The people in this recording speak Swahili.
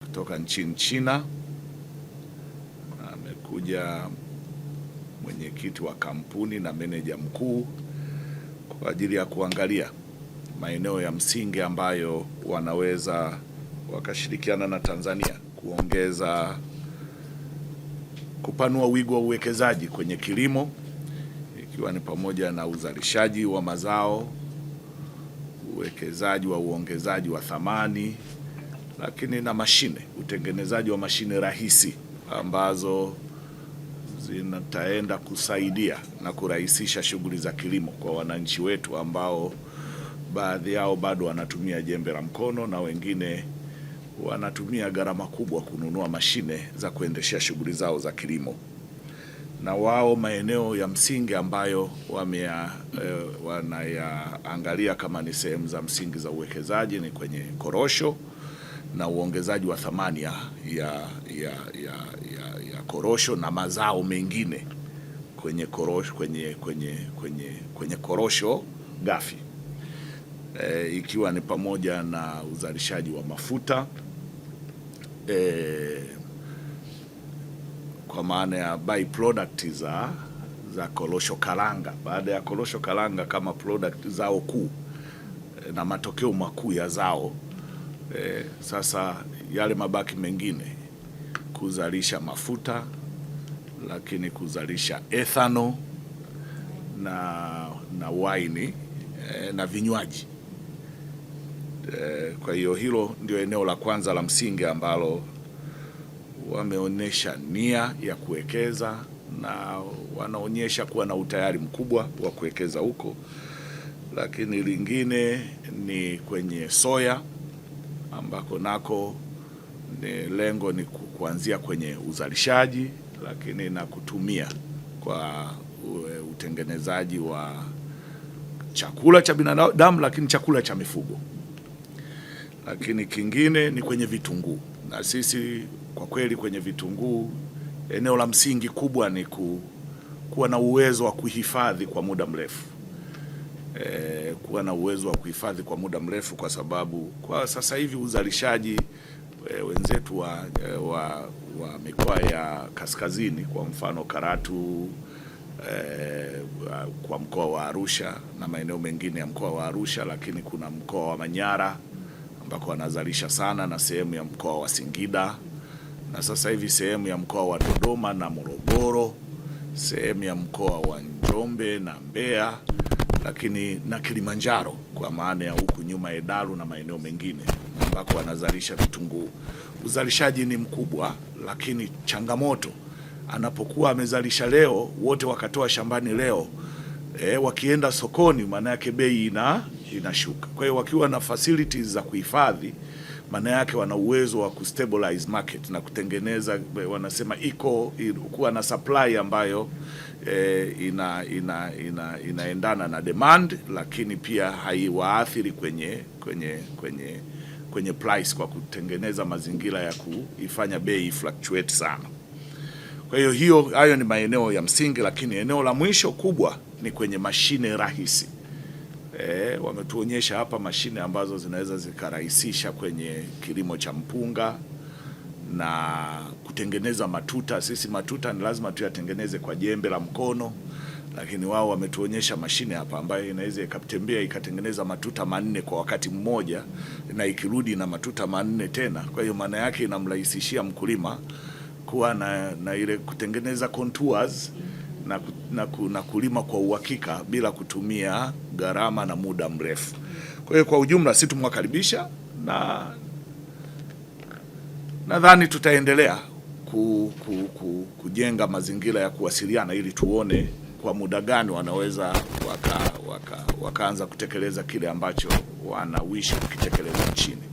kutoka nchini China. Amekuja mwenyekiti wa kampuni na meneja mkuu kwa ajili ya kuangalia maeneo ya msingi ambayo wanaweza wakashirikiana na Tanzania kupanua wigo wa uwekezaji kwenye kilimo, ikiwa ni pamoja na uzalishaji wa mazao, uwekezaji wa uongezaji wa thamani, lakini na mashine, utengenezaji wa mashine rahisi ambazo zinataenda kusaidia na kurahisisha shughuli za kilimo kwa wananchi wetu ambao baadhi yao bado wanatumia jembe la mkono na wengine wanatumia gharama kubwa kununua mashine za kuendeshea shughuli zao za kilimo. Na wao maeneo ya msingi ambayo wanayaangalia kama ni sehemu za msingi za uwekezaji ni kwenye korosho na uongezaji wa thamani ya korosho na mazao mengine kwenye korosho ghafi, ikiwa ni pamoja na uzalishaji wa mafuta kwa maana ya byproduct za korosho karanga, baada ya korosho karanga kama product zao kuu na matokeo makuu ya zao. Sasa yale mabaki mengine kuzalisha mafuta, lakini kuzalisha ethanol na waini na vinywaji. Kwa hiyo hilo ndio eneo la kwanza la msingi ambalo wameonyesha nia ya kuwekeza na wanaonyesha kuwa na utayari mkubwa wa kuwekeza huko. Lakini lingine ni kwenye soya ambako nako lengo ni kuanzia kwenye uzalishaji, lakini na kutumia kwa utengenezaji wa chakula cha binadamu, lakini chakula cha mifugo. Lakini kingine ni kwenye vitunguu, na sisi kwa kweli kwenye vitunguu eneo la msingi kubwa ni kuwa na uwezo wa kuhifadhi kwa muda mrefu. Kuwa na uwezo wa kuhifadhi kwa muda mrefu, kwa sababu kwa sasa hivi uzalishaji wenzetu wa mikoa ya kaskazini, kwa mfano Karatu, kwa mkoa wa Arusha na maeneo mengine ya mkoa wa Arusha, lakini kuna mkoa wa Manyara ambako wanazalisha sana, na sehemu ya mkoa wa Singida, na sasa hivi sehemu ya mkoa wa Dodoma na Morogoro, sehemu ya mkoa wa Njombe na Mbeya, lakini na Kilimanjaro kwa maana ya huku nyuma Edaru na maeneo mengine ambako wanazalisha vitunguu. Uzalishaji ni mkubwa, lakini changamoto anapokuwa amezalisha leo, wote wakatoa shambani leo, wakienda sokoni maana yake bei inashuka. Kwa hiyo wakiwa na facilities za kuhifadhi, maana yake wana uwezo wa kustabilize market na kutengeneza, wanasema kuwa na supply ambayo inaendana na demand, lakini pia haiwaathiri kwenye price kwa kutengeneza mazingira ya kuifanya bei fluctuate sana. Kwa hiyo hayo ni maeneo ya msingi, lakini eneo la mwisho kubwa ni kwenye mashine rahisi. Wametuonyesha hapa mashine ambazo zinaweza zikarahisisha kwenye kilimo cha mpunga na kutengeneza matuta. Sisi matuta ni lazima tuyatengeneze kwa jembe la mkono, lakini wao wametuonyesha mashine hapa ambayo inaweza ikatembea ikatengeneza matuta 4 kwa wakati mmoja, na ikirudi na matuta 4 tena. Kwa hiyo maana yake inamrahisishia mkulima kuwa na ile kutengeneza contours na kulima kwa uhakika bila kutumia gharama na muda mrefu. Kwa hiyo kwa ujumla sisi tumwakaribisha, na nadhani tutaendelea kujenga mazingira ya kuwasiliana ili tuone kwa muda gani wanaweza wakaanza kutekeleza kile ambacho wanawishi kukitekeleza nchini.